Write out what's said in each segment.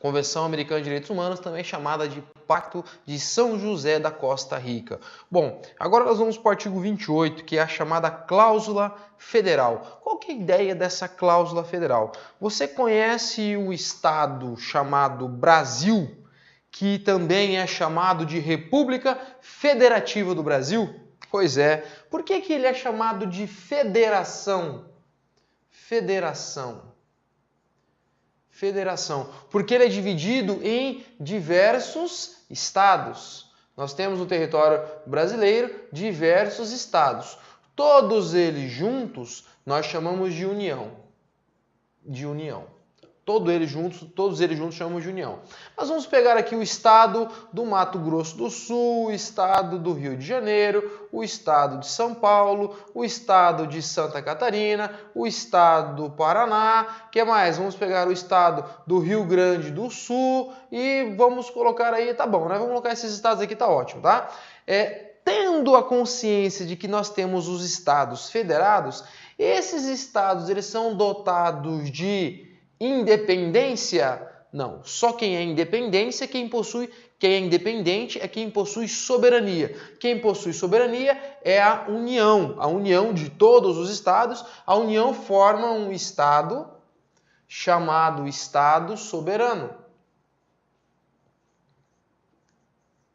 Convenção Americana de Direitos Humanos, também chamada de Pacto de São José da Costa Rica. Bom, agora nós vamos para o artigo 28, que é a chamada cláusula federal. Qual que é a ideia dessa cláusula federal? Você conhece o estado chamado Brasil, que também é chamado de República Federativa do Brasil? Pois é. Por que ele é chamado de federação? Federação. Porque ele é dividido em diversos estados. Nós temos no território brasileiro diversos estados. Todos eles juntos nós chamamos de união. Todos eles juntos chamamos de união. Mas vamos pegar aqui o estado do Mato Grosso do Sul, o estado do Rio de Janeiro, o estado de São Paulo, o estado de Santa Catarina, o estado do Paraná. O que mais? Vamos pegar o estado do Rio Grande do Sul e vamos colocar aí, tá bom, né? Vamos colocar esses estados aqui, tá ótimo, tá? Tendo a consciência de que nós temos os estados federados, esses estados eles são dotados de independência? Não. Só quem é independente é quem possui soberania. Quem possui soberania é a união de todos os estados. A união forma um estado chamado Estado soberano.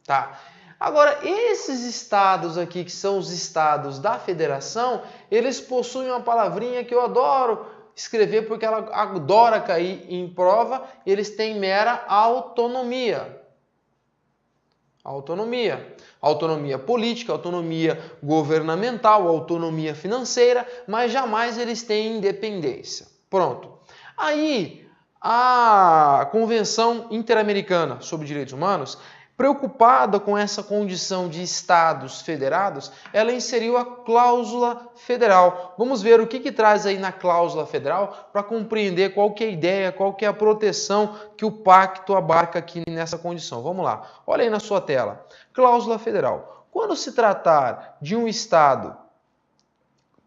Tá. Agora, esses estados aqui, que são os estados da federação, eles possuem uma palavrinha que eu adoro escrever porque ela adora cair em prova. Eles têm mera autonomia. Autonomia política, autonomia governamental, autonomia financeira, mas jamais eles têm independência. Pronto. Aí, a Convenção Interamericana sobre Direitos Humanos, preocupada com essa condição de estados federados, ela inseriu a cláusula federal. Vamos ver o que traz aí na cláusula federal para compreender qual que é a ideia, qual que é a proteção que o pacto abarca aqui nessa condição. Vamos lá, olha aí na sua tela. Cláusula federal. Quando se tratar de um estado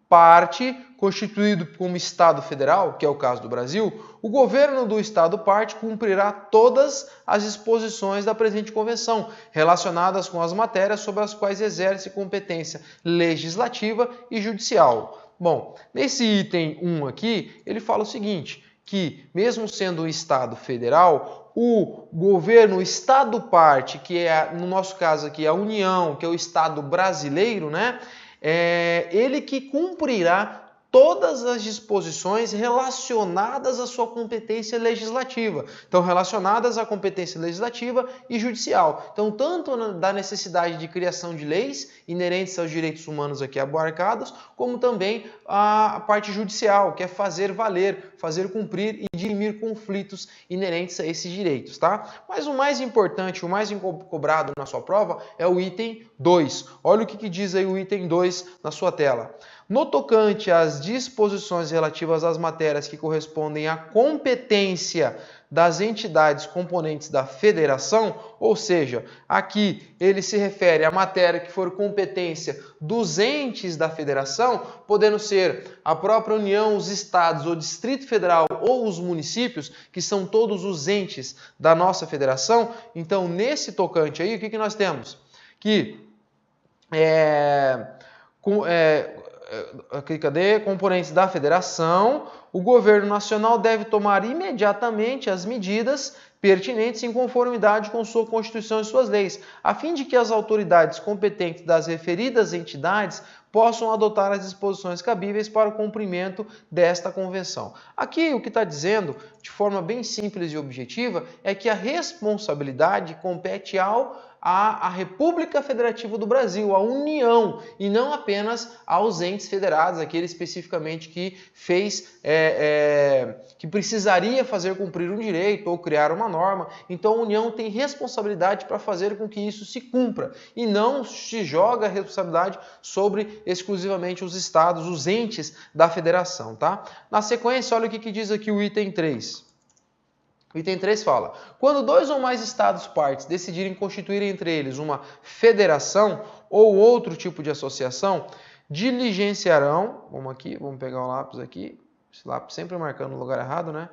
parte constituído como Estado Federal, que é o caso do Brasil, o governo do Estado parte cumprirá todas as disposições da presente convenção, relacionadas com as matérias sobre as quais exerce competência legislativa e judicial. Bom, nesse item 1 aqui, ele fala o seguinte, que mesmo sendo um Estado federal, o governo, o Estado parte, que é, no nosso caso aqui, a União, que é o Estado brasileiro, né? Ele que cumprirá todas as disposições relacionadas à sua competência legislativa. Então, relacionadas à competência legislativa e judicial. Então, tanto da necessidade de criação de leis inerentes aos direitos humanos aqui abarcados, como também a parte judicial, que é fazer valer, fazer cumprir e dirimir conflitos inerentes a esses direitos, tá? Mas o mais importante, o mais cobrado na sua prova é o item 2. Olha o que diz aí o item 2 na sua tela. No tocante às disposições relativas às matérias que correspondem à competência das entidades componentes da federação, ou seja, aqui ele se refere à matéria que for competência dos entes da federação, podendo ser a própria União, os estados, o Distrito Federal ou os municípios, que são todos os entes da nossa federação. Então, nesse tocante aí, o que nós temos? Que componentes da federação, o governo nacional deve tomar imediatamente as medidas pertinentes em conformidade com sua Constituição e suas leis, a fim de que as autoridades competentes das referidas entidades possam adotar as disposições cabíveis para o cumprimento desta convenção. Aqui o que está dizendo, de forma bem simples e objetiva, é que a responsabilidade compete à República Federativa do Brasil, à União, e não apenas aos entes federados, aquele especificamente que que precisaria fazer cumprir um direito ou criar uma norma. Então a União tem responsabilidade para fazer com que isso se cumpra, e não se joga a responsabilidade sobre exclusivamente os estados, os entes da federação, tá? Na sequência, olha o que diz aqui o item 3. O item 3 fala, quando dois ou mais estados partes decidirem constituir entre eles uma federação ou outro tipo de associação, diligenciarão, vamos pegar o lápis aqui, esse lápis sempre marcando no lugar errado, né?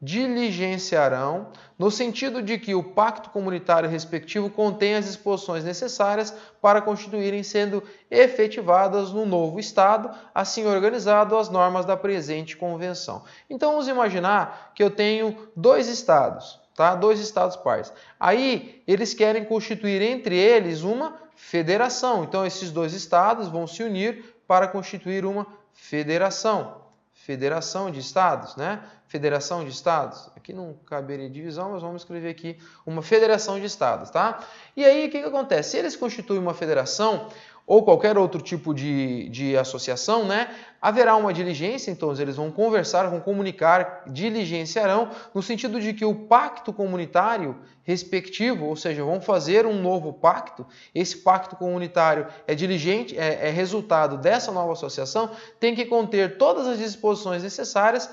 diligenciarão, no sentido de que o pacto comunitário respectivo contém as disposições necessárias para constituírem sendo efetivadas no novo Estado, assim organizado as normas da presente convenção. Então vamos imaginar que eu tenho dois Estados, tá? Dois Estados partes. Aí eles querem constituir entre eles uma federação. Então esses dois Estados vão se unir para constituir uma federação. Federação de Estados, né? Federação de Estados. Aqui não caberia divisão, mas vamos escrever aqui uma federação de Estados, tá? E aí, o que acontece? Se eles constituem uma federação ou qualquer outro tipo de associação, né? Haverá uma diligência, então eles vão conversar, vão comunicar, diligenciarão, no sentido de que o pacto comunitário respectivo, ou seja, vão fazer um novo pacto, esse pacto comunitário é resultado dessa nova associação, tem que conter todas as disposições necessárias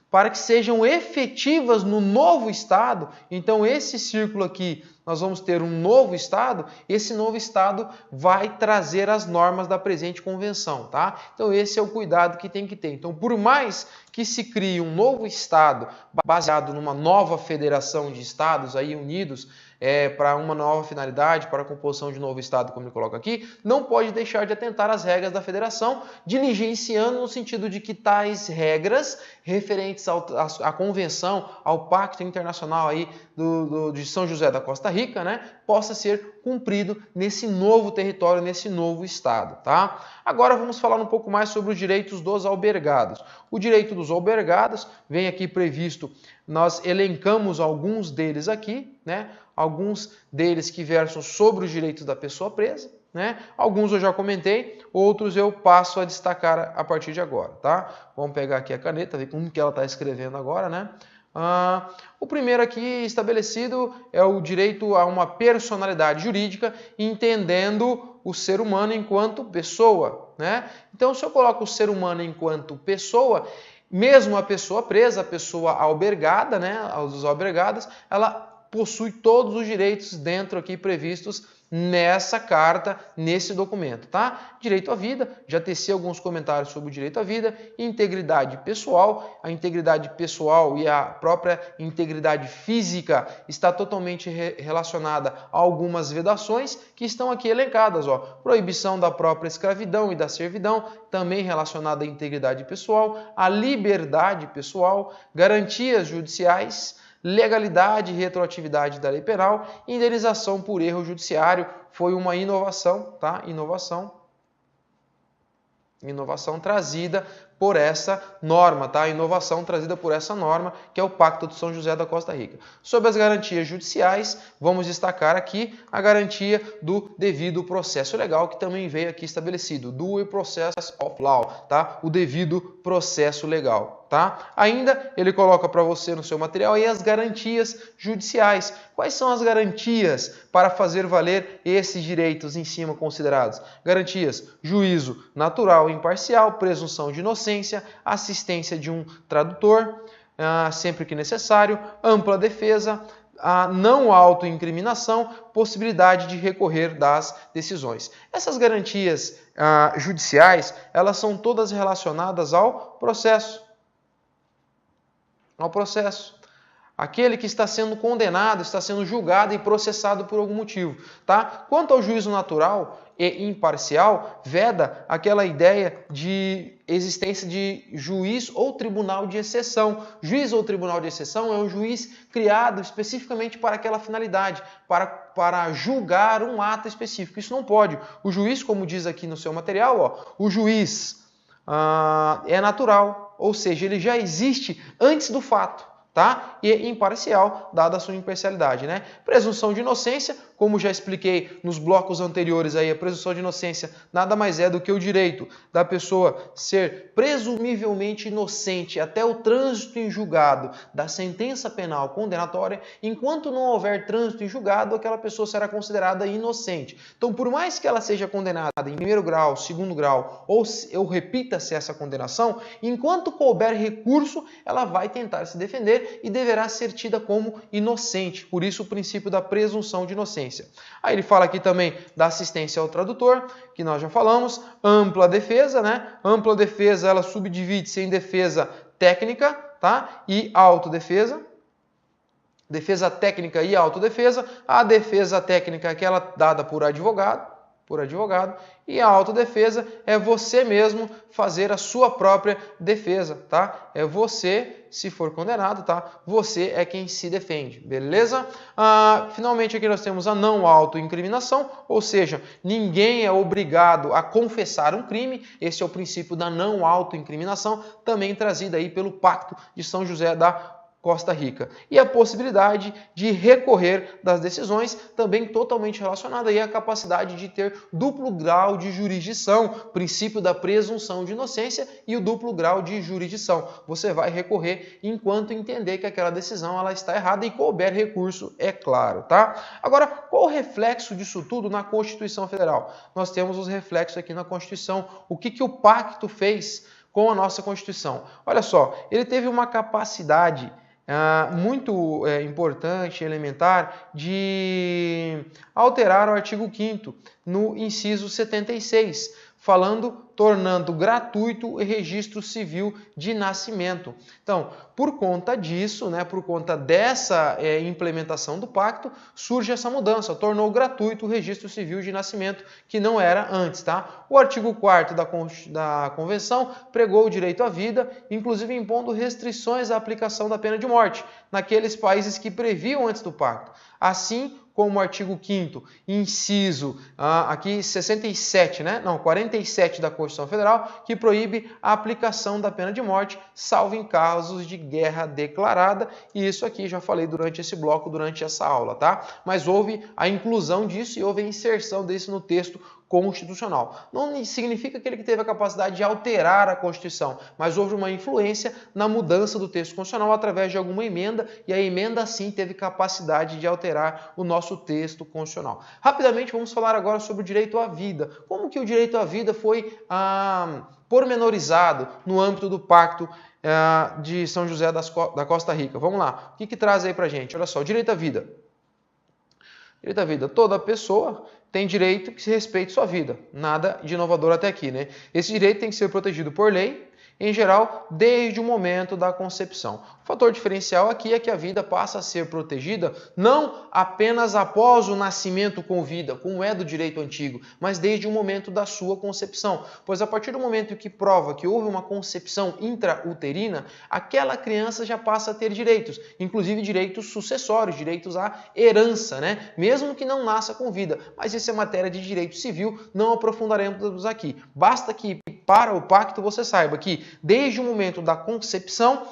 para que sejam efetivas no novo Estado. Então esse círculo aqui, nós vamos ter um novo Estado, esse novo Estado vai trazer as normas da presente convenção, tá? Então esse é o cuidado que tem que ter. Então por mais que se crie um novo Estado baseado numa nova federação de Estados aí unidos para uma nova finalidade, para a composição de novo Estado, como ele coloca aqui, não pode deixar de atentar às regras da federação, diligenciando no sentido de que tais regras referentes à convenção, ao pacto internacional aí de São José da Costa Rica, né, possa ser cumprido nesse novo território, nesse novo Estado, tá? Agora vamos falar um pouco mais sobre os direitos dos albergados. O direito dos albergados vem aqui previsto, nós elencamos alguns deles aqui, né? Alguns deles que versam sobre os direitos da pessoa presa, né? Alguns eu já comentei, outros eu passo a destacar a partir de agora, tá? Vamos pegar aqui a caneta, ver como que ela está escrevendo agora, né? O primeiro aqui estabelecido é o direito a uma personalidade jurídica, entendendo o ser humano enquanto pessoa, né? Então, se eu coloco o ser humano enquanto pessoa, mesmo a pessoa presa, a pessoa albergada, né, os albergados, ela possui todos os direitos dentro aqui previstos nessa carta, nesse documento, tá? Direito à vida, já teci alguns comentários sobre o direito à vida, integridade pessoal, a integridade pessoal e a própria integridade física está totalmente relacionada a algumas vedações que estão aqui elencadas, ó. Proibição da própria escravidão e da servidão, também relacionada à integridade pessoal, a liberdade pessoal, garantias judiciais, legalidade e retroatividade da lei penal, indenização por erro judiciário, foi uma inovação, tá? Inovação trazida por essa norma, tá? Inovação trazida por essa norma, que é o Pacto de São José da Costa Rica. Sobre as garantias judiciais, vamos destacar aqui a garantia do devido processo legal, que também veio aqui estabelecido, due process of law, tá? O devido processo legal, tá? Ainda ele coloca para você no seu material aí as garantias judiciais. Quais são as garantias para fazer valer esses direitos em cima considerados? Garantias: juízo natural e imparcial, presunção de inocência, assistência de um tradutor, sempre que necessário, ampla defesa, a não autoincriminação, possibilidade de recorrer das decisões. Essas garantias judiciais, elas são todas relacionadas ao processo. Aquele que está sendo condenado, está sendo julgado e processado por algum motivo, tá? Quanto ao juízo natural e imparcial, veda aquela ideia de existência de juiz ou tribunal de exceção. Juiz ou tribunal de exceção é um juiz criado especificamente para aquela finalidade, para julgar um ato específico. Isso não pode. O juiz, como diz aqui no seu material, ó, o juiz é natural, ou seja, ele já existe antes do fato, tá? E imparcial, dada a sua imparcialidade, né? Presunção de inocência, como já expliquei nos blocos anteriores aí, a presunção de inocência nada mais é do que o direito da pessoa ser presumivelmente inocente até o trânsito em julgado da sentença penal condenatória. Enquanto não houver trânsito em julgado, aquela pessoa será considerada inocente. Então, por mais que ela seja condenada em primeiro grau, segundo grau, ou repita-se essa condenação, enquanto couber recurso, ela vai tentar se defender e deverá ser tida como inocente. Por isso, o princípio da presunção de inocência. Aí ele fala aqui também da assistência ao tradutor, que nós já falamos, ampla defesa, né? Ampla defesa, ela subdivide-se em defesa técnica, tá? E autodefesa. Defesa técnica e autodefesa. A defesa técnica é aquela dada por advogado, e a autodefesa é você mesmo fazer a sua própria defesa, tá? É você, se for condenado, tá? Você é quem se defende, beleza? Finalmente aqui nós temos a não autoincriminação, ou seja, ninguém é obrigado a confessar um crime. Esse é o princípio da não autoincriminação, também trazida aí pelo Pacto de São José da Costa Rica. E a possibilidade de recorrer das decisões, também totalmente relacionada aí à capacidade de ter duplo grau de jurisdição, princípio da presunção de inocência e o duplo grau de jurisdição. Você vai recorrer enquanto entender que aquela decisão ela está errada e couber recurso, é claro, tá? Agora, qual o reflexo disso tudo na Constituição Federal? Nós temos os reflexos aqui na Constituição. O que o pacto fez com a nossa Constituição? Olha só, ele teve uma capacidade muito importante, elementar, de alterar o artigo 5º no inciso 76, tornando gratuito o registro civil de nascimento. Então, por conta disso, por conta dessa implementação do pacto, surge essa mudança, tornou gratuito o registro civil de nascimento, que não era antes, tá? O artigo 4º da Convenção pregou o direito à vida, inclusive impondo restrições à aplicação da pena de morte, naqueles países que previam antes do pacto. Assim como o artigo 5º, inciso aqui 67, 47 da Constituição Federal, que proíbe a aplicação da pena de morte, salvo em casos de guerra declarada, e isso aqui já falei durante esse bloco, durante essa aula, tá? Mas houve a inclusão disso e houve a inserção disso no texto constitucional. Não significa que ele teve a capacidade de alterar a Constituição, mas houve uma influência na mudança do texto constitucional através de alguma emenda, e a emenda sim teve capacidade de alterar o nosso texto constitucional. Rapidamente vamos falar agora sobre o direito à vida. Como que o direito à vida foi pormenorizado no âmbito do Pacto de São José da Costa Rica? Vamos lá. O que traz aí pra gente? Olha só, o direito à vida. Direito à vida. Toda pessoa tem direito que se respeite sua vida. Nada de inovador até aqui, né? Esse direito tem que ser protegido por lei, em geral, desde o momento da concepção. O fator diferencial aqui é que a vida passa a ser protegida não apenas após o nascimento com vida, como é do direito antigo, mas desde o momento da sua concepção. Pois a partir do momento que prova que houve uma concepção intrauterina, aquela criança já passa a ter direitos, inclusive direitos sucessórios, direitos à herança, mesmo que não nasça com vida. Mas isso é matéria de direito civil, não aprofundaremos aqui. Basta que para o pacto você saiba que desde o momento da concepção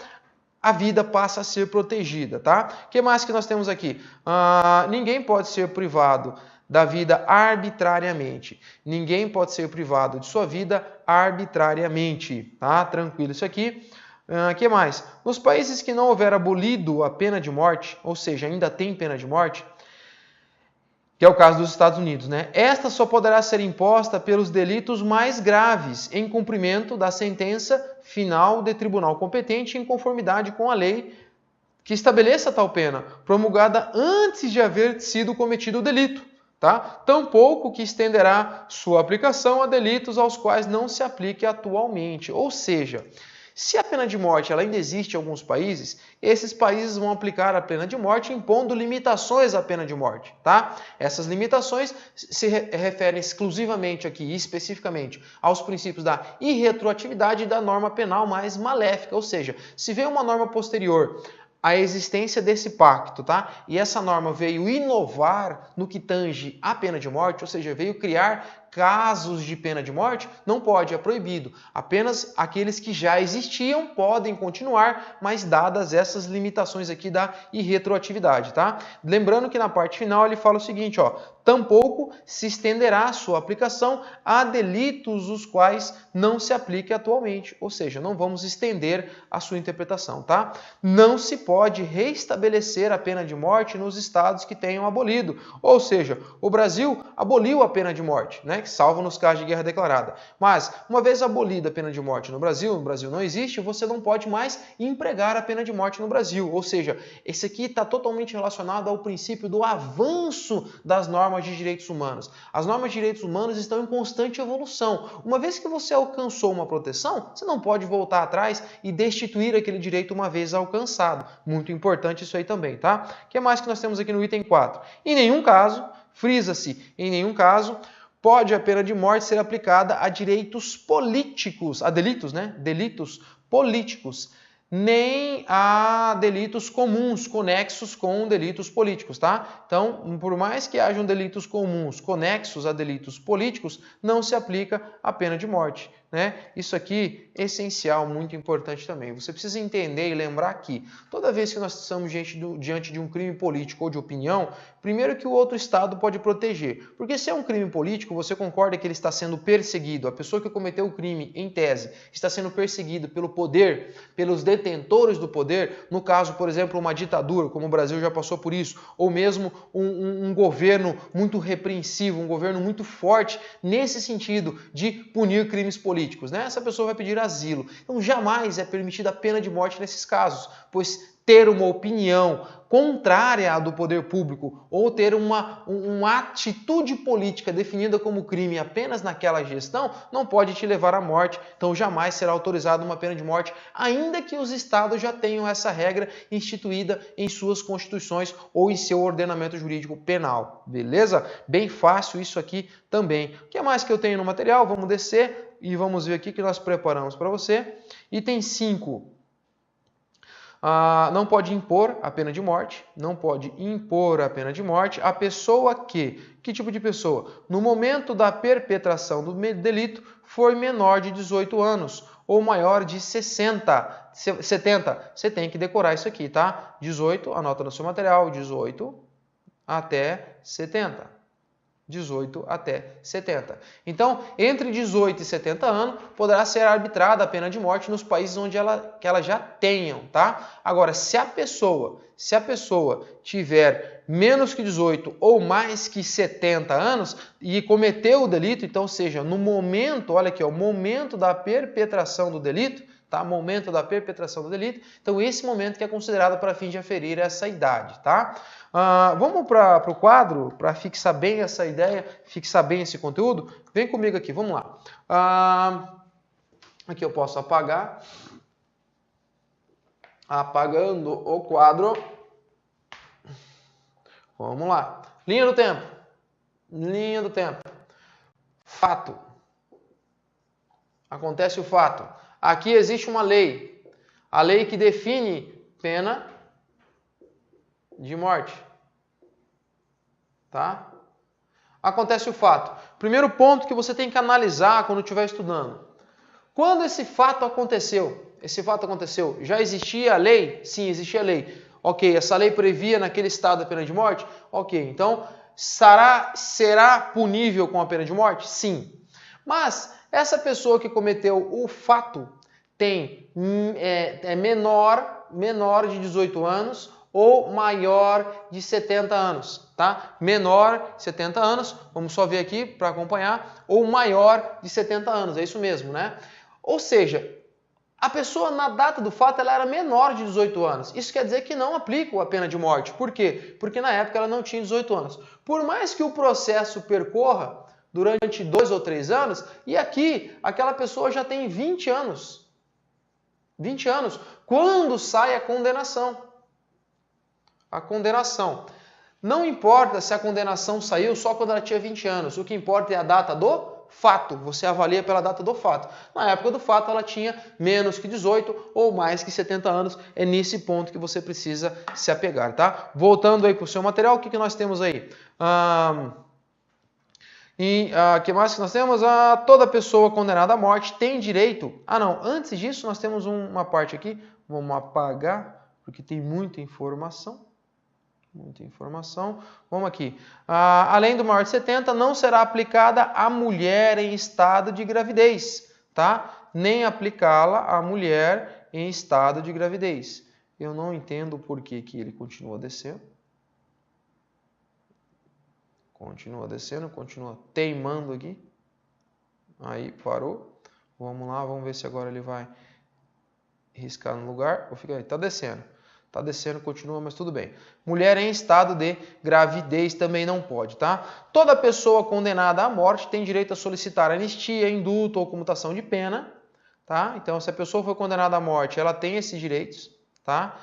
a vida passa a ser protegida, tá? O que mais que nós temos aqui? Ninguém pode ser privado da vida arbitrariamente. Ninguém pode ser privado de sua vida arbitrariamente, tá? Tranquilo isso aqui. O que mais? Nos países que não houver abolido a pena de morte, ou seja, ainda tem pena de morte, que é o caso dos Estados Unidos, esta só poderá ser imposta pelos delitos mais graves, em cumprimento da sentença final de tribunal competente em conformidade com a lei que estabeleça tal pena, promulgada antes de haver sido cometido o delito, tá? Tampouco que estenderá sua aplicação a delitos aos quais não se aplique atualmente. Ou seja, se a pena de morte ela ainda existe em alguns países, esses países vão aplicar a pena de morte impondo limitações à pena de morte, tá? Essas limitações se referem exclusivamente aqui, especificamente, aos princípios da irretroatividade e da norma penal mais maléfica, ou seja, se vem uma norma posterior à existência desse pacto, tá? E essa norma veio inovar no que tange a pena de morte, ou seja, veio criar casos de pena de morte, não pode, é proibido. Apenas aqueles que já existiam podem continuar, mas dadas essas limitações aqui da irretroatividade, tá? Lembrando que na parte final ele fala o seguinte, tampouco se estenderá a sua aplicação a delitos os quais não se aplique atualmente, ou seja, não vamos estender a sua interpretação, tá? Não se pode restabelecer a pena de morte nos estados que tenham abolido, ou seja, o Brasil aboliu a pena de morte, né? Que salvo nos casos de guerra declarada. Mas, uma vez abolida a pena de morte no Brasil não existe, você não pode mais empregar a pena de morte no Brasil. Ou seja, esse aqui está totalmente relacionado ao princípio do avanço das normas de direitos humanos. As normas de direitos humanos estão em constante evolução. Uma vez que você alcançou uma proteção, você não pode voltar atrás e destituir aquele direito uma vez alcançado. Muito importante isso aí também, tá? O que mais que nós temos aqui no item 4? Em nenhum caso, frisa-se, em nenhum caso, pode a pena de morte ser aplicada a direitos políticos, a delitos, né? Delitos políticos, nem a delitos comuns, conexos com delitos políticos, tá? Então, por mais que hajam delitos comuns conexos a delitos políticos, não se aplica a pena de morte, né? Isso aqui é essencial, muito importante também. Você precisa entender e lembrar que toda vez que nós estamos diante de um crime político ou de opinião, primeiro que o outro Estado pode proteger. Porque se é um crime político, você concorda que ele está sendo perseguido. A pessoa que cometeu o crime, em tese, está sendo perseguida pelo poder, pelos detentores do poder, no caso, por exemplo, uma ditadura, como o Brasil já passou por isso, ou mesmo um governo muito repreensivo, um governo muito forte nesse sentido de punir crimes políticos, né? Essa pessoa vai pedir asilo. Então jamais é permitida a pena de morte nesses casos, pois ter uma opinião contrária à do poder público ou ter uma atitude política definida como crime apenas naquela gestão não pode te levar à morte. Então jamais será autorizada uma pena de morte, ainda que os estados já tenham essa regra instituída em suas constituições ou em seu ordenamento jurídico penal. Beleza? Bem fácil isso aqui também. O que mais que eu tenho no material? Vamos descer e vamos ver aqui que nós preparamos para você. Item 5. Não pode impor a pena de morte, não pode impor a pena de morte a pessoa que tipo de pessoa? No momento da perpetração do delito, for menor de 18 anos ou maior de 70. Você tem que decorar isso aqui, tá? 18, anota no seu material, 18 até 70. 18 até 70. Então, entre 18 e 70 anos, poderá ser arbitrada a pena de morte nos países onde ela já tenham, tá? Agora, se a pessoa tiver menos que 18 ou mais que 70 anos e cometeu o delito, então, seja, no momento, olha aqui, o momento da perpetração do delito, tá? Momento da perpetração do delito, então esse momento que é considerado para fim de aferir essa idade, tá? Vamos para o quadro, para fixar bem essa ideia, fixar bem esse conteúdo? Vem comigo aqui, vamos lá. Aqui eu posso apagar. Apagando o quadro. Vamos lá. Linha do tempo. Linha do tempo. Fato. Acontece o fato. Aqui existe uma lei. A lei que define pena de morte. Tá? Acontece o fato. Primeiro ponto que você tem que analisar quando estiver estudando. Quando esse fato aconteceu? Esse fato aconteceu. Já existia a lei? Sim, existia a lei. Ok, essa lei previa naquele estado a pena de morte? Ok, então será punível com a pena de morte? Sim. Mas essa pessoa que cometeu o fato é menor de 18 anos ou maior de 70 anos, tá? Menor de 70 anos, vamos só ver aqui para acompanhar, ou maior de 70 anos, é isso mesmo, né? Ou seja, a pessoa na data do fato ela era menor de 18 anos. Isso quer dizer que não aplica a pena de morte. Por quê? Porque na época ela não tinha 18 anos. Por mais que o processo percorra durante 2 ou 3 anos, e aqui aquela pessoa já tem 20 anos. 20 anos. Quando sai a condenação? A condenação. Não importa se a condenação saiu só quando ela tinha 20 anos. O que importa é a data do fato. Você avalia pela data do fato. Na época do fato, ela tinha menos que 18 ou mais que 70 anos. É nesse ponto que você precisa se apegar, tá? Voltando aí para o seu material, o que nós temos aí? Que mais que nós temos? Toda pessoa condenada à morte tem direito... não. Antes disso, nós temos uma parte aqui. Vamos apagar, porque tem muita informação. Muita informação. Vamos aqui. Além do maior de 70, não será aplicada à mulher em estado de gravidez, tá? Nem aplicá-la à mulher em estado de gravidez. Eu não entendo por que ele continua descendo. Continua descendo, continua teimando aqui. Aí, parou. Vamos lá, vamos ver se agora ele vai riscar no lugar. Ou fica aí, tá descendo. Tá descendo, continua, mas tudo bem. Mulher em estado de gravidez também não pode, tá? Toda pessoa condenada à morte tem direito a solicitar anistia, indulto ou comutação de pena, tá? Então, se a pessoa for condenada à morte, ela tem esses direitos, tá?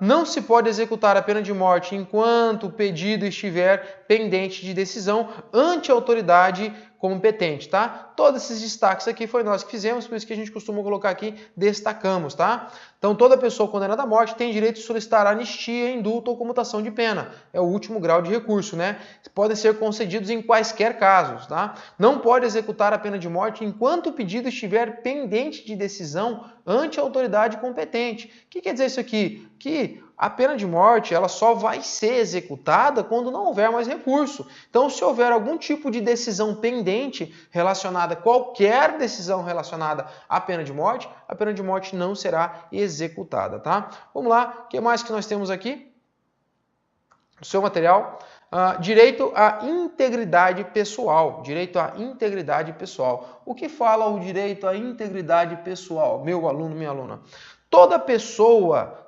Não se pode executar a pena de morte enquanto o pedido estiver pendente de decisão ante a autoridade competente, tá? Todos esses destaques aqui foi nós que fizemos, por isso que a gente costuma colocar aqui, destacamos, tá? Então, toda pessoa condenada à morte tem direito de solicitar anistia, indulto ou comutação de pena. É o último grau de recurso, né? Podem ser concedidos em quaisquer casos, tá? Não pode executar a pena de morte enquanto o pedido estiver pendente de decisão ante a autoridade competente. O que quer dizer isso aqui? Que a pena de morte ela só vai ser executada quando não houver mais recurso. Então, se houver algum tipo de decisão pendente relacionada, qualquer decisão relacionada à pena de morte, a pena de morte não será executada, tá? Vamos lá, o que mais que nós temos aqui? O seu material. Direito à integridade pessoal. Direito à integridade pessoal. O que fala o direito à integridade pessoal? Meu aluno, minha aluna. Toda pessoa,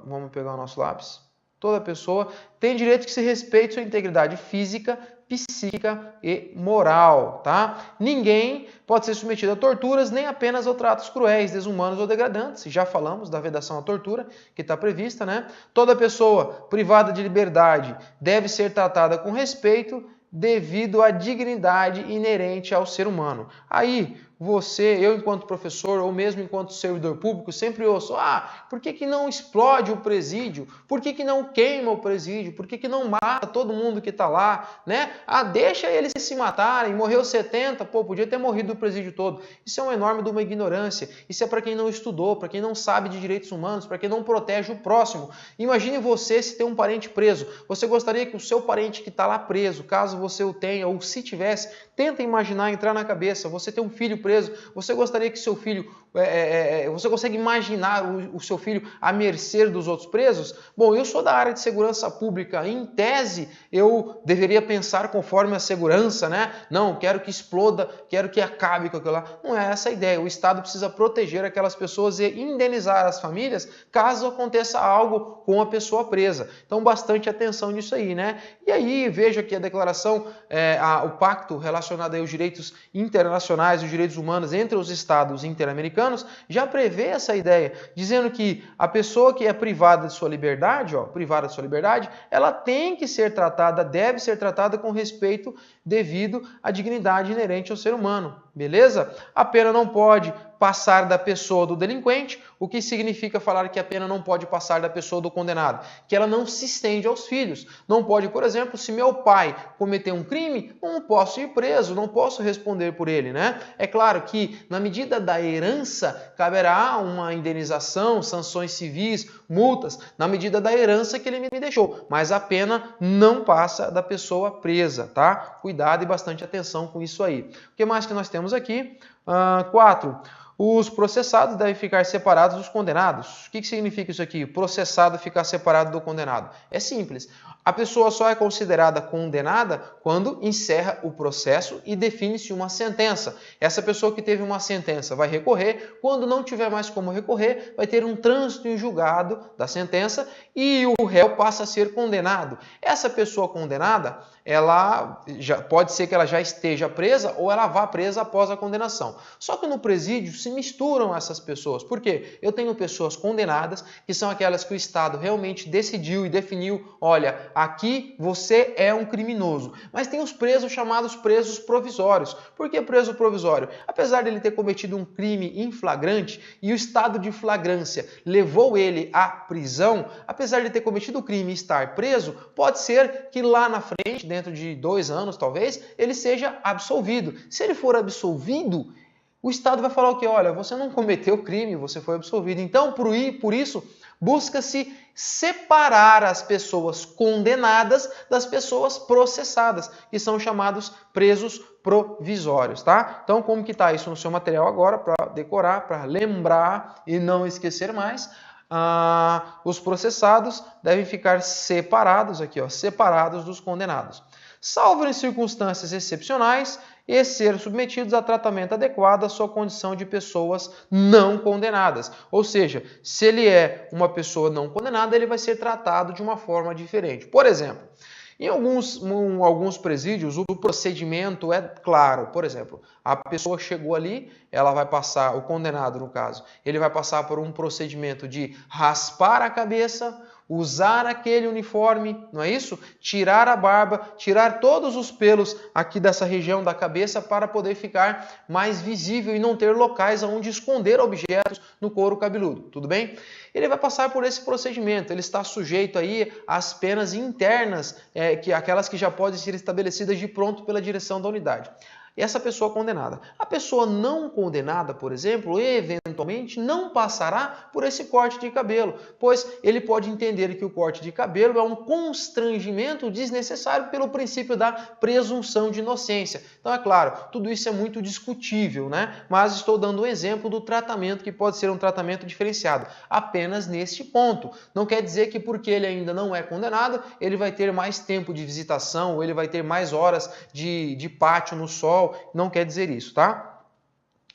vamos pegar o nosso lápis, toda pessoa tem direito que se respeite sua integridade física, psíquica e moral, tá? Ninguém pode ser submetido a torturas, nem apenas a tratos cruéis, desumanos ou degradantes. Já falamos da vedação à tortura, que está prevista, né? Toda pessoa privada de liberdade deve ser tratada com respeito devido à dignidade inerente ao ser humano. Aí, eu enquanto professor ou mesmo enquanto servidor público sempre ouço, por que não explode o presídio? Por que não queima o presídio? Por que não mata todo mundo que está lá? Né? Deixa eles se matarem, morreu 70, podia ter morrido o presídio todo. Isso é uma enorme de uma ignorância. Isso é para quem não estudou, para quem não sabe de direitos humanos, para quem não protege o próximo. Imagine você se tem um parente preso. Você gostaria que o seu parente que está lá preso, caso você o tenha ou se tivesse, tenta imaginar, entrar na cabeça, você tem um filho preso, você gostaria que seu filho, você consegue imaginar o seu filho à mercê dos outros presos? Bom, eu sou da área de segurança pública, em tese eu deveria pensar conforme a segurança, né? Não, quero que exploda, quero que acabe com aquilo lá. Não é essa a ideia, o Estado precisa proteger aquelas pessoas e indenizar as famílias caso aconteça algo com a pessoa presa. Então, bastante atenção nisso aí, né? E aí, veja aqui a declaração, o pacto relacionado aos direitos internacionais, os direitos humanos entre os estados interamericanos, já prevê essa ideia, dizendo que a pessoa que é privada de sua liberdade, ela tem que ser tratada, deve ser tratada com respeito devido à dignidade inerente ao ser humano, beleza? A pena não pode passar da pessoa do delinquente. O que significa falar que a pena não pode passar da pessoa do condenado? Que ela não se estende aos filhos. Não pode, por exemplo, se meu pai cometer um crime, não posso ir preso, não posso responder por ele, né? É claro que na medida da herança caberá uma indenização, sanções civis, multas, na medida da herança que ele me deixou, mas a pena não passa da pessoa presa, tá? Cuidado e bastante atenção com isso aí. O que mais que nós temos aqui? 4. Os processados devem ficar separados dos condenados. O que significa isso aqui? Processado ficar separado do condenado. É simples. A pessoa só é considerada condenada quando encerra o processo e define-se uma sentença. Essa pessoa que teve uma sentença vai recorrer. Quando não tiver mais como recorrer, vai ter um trânsito em julgado da sentença e o réu passa a ser condenado. Essa pessoa condenada, pode ser que ela já esteja presa ou ela vá presa após a condenação. Só que no presídio se misturam essas pessoas. Por quê? Eu tenho pessoas condenadas, que são aquelas que o Estado realmente decidiu e definiu, olha, aqui você é um criminoso. Mas tem os presos chamados presos provisórios. Por que preso provisório? Apesar dele ter cometido um crime em flagrante e o estado de flagrância levou ele à prisão, apesar de ter cometido o crime e estar preso, pode ser que lá na frente, dentro de 2 anos talvez, ele seja absolvido. Se ele for absolvido, o Estado vai falar o quê? Olha, você não cometeu crime, você foi absolvido. Então, por isso, busca-se separar as pessoas condenadas das pessoas processadas, que são chamados presos provisórios, tá? Então, como que está isso no seu material agora, para decorar, para lembrar e não esquecer mais? os processados devem ficar separados aqui, ó, separados dos condenados, salvo em circunstâncias excepcionais e ser submetidos a tratamento adequado à sua condição de pessoas não condenadas. Ou seja, se ele é uma pessoa não condenada, ele vai ser tratado de uma forma diferente. Por exemplo, em alguns presídios, o procedimento é claro. Por exemplo, a pessoa chegou ali, ela vai passar, o condenado no caso, ele vai passar por um procedimento de raspar a cabeça, usar aquele uniforme, não é isso? Tirar a barba, tirar todos os pelos aqui dessa região da cabeça para poder ficar mais visível e não ter locais onde esconder objetos no couro cabeludo, tudo bem? Ele vai passar por esse procedimento, ele está sujeito aí às penas internas, aquelas que já podem ser estabelecidas de pronto pela direção da unidade. Essa pessoa condenada. A pessoa não condenada, por exemplo, eventualmente não passará por esse corte de cabelo, pois ele pode entender que o corte de cabelo é um constrangimento desnecessário pelo princípio da presunção de inocência. Então, é claro, tudo isso é muito discutível, né? Mas estou dando um exemplo do tratamento que pode ser um tratamento diferenciado, apenas neste ponto. Não quer dizer que porque ele ainda não é condenado, ele vai ter mais tempo de visitação, ou ele vai ter mais horas de pátio no sol. Não quer dizer isso, tá?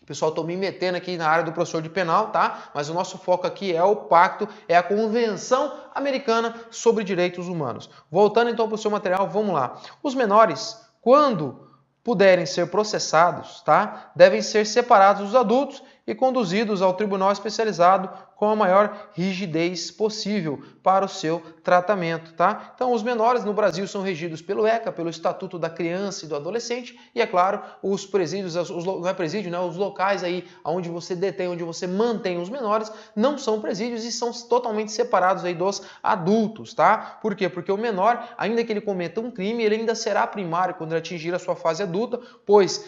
Pessoal, estou me metendo aqui na área do professor de penal, tá? Mas o nosso foco aqui é o pacto, é a Convenção Americana sobre Direitos Humanos. Voltando então para o seu material, vamos lá. Os menores, quando puderem ser processados, tá? Devem ser separados dos adultos e conduzidos ao tribunal especializado com a maior rigidez possível para o seu tratamento, tá? Então, os menores no Brasil são regidos pelo ECA, pelo Estatuto da Criança e do Adolescente, e é claro, os presídios, não é presídio, né? Os locais aí onde você detém, onde você mantém os menores, não são presídios e são totalmente separados aí dos adultos, tá? Por quê? Porque o menor, ainda que ele cometa um crime, ele ainda será primário quando ele atingir a sua fase adulta, pois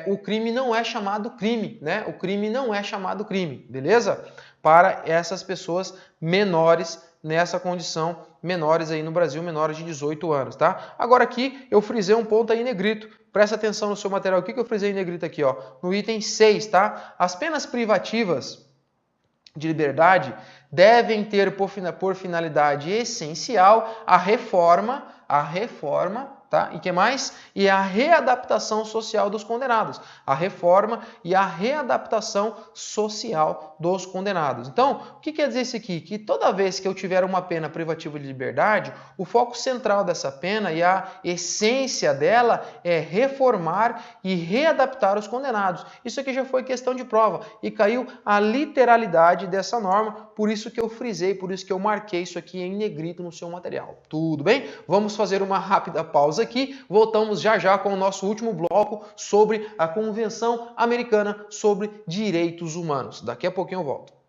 o crime não é chamado crime, né? O crime não é chamado crime, beleza? Para essas pessoas menores nessa condição, menores aí no Brasil, menores de 18 anos, tá? Agora aqui eu frisei um ponto aí em negrito, presta atenção no seu material, o que eu frisei em negrito aqui, ó, no item 6, tá? As penas privativas de liberdade devem ter por finalidade essencial a reforma, tá? E que mais? E a readaptação social dos condenados. A reforma e a readaptação social dos condenados. Então, o que quer dizer isso aqui? Que toda vez que eu tiver uma pena privativa de liberdade, o foco central dessa pena e a essência dela é reformar e readaptar os condenados. Isso aqui já foi questão de prova e caiu a literalidade dessa norma, por isso que eu frisei, por isso que eu marquei isso aqui em negrito no seu material. Tudo bem? Vamos fazer uma rápida pausa aqui, voltamos já já com o nosso último bloco sobre a Convenção Americana sobre Direitos Humanos. Daqui a pouquinho eu volto.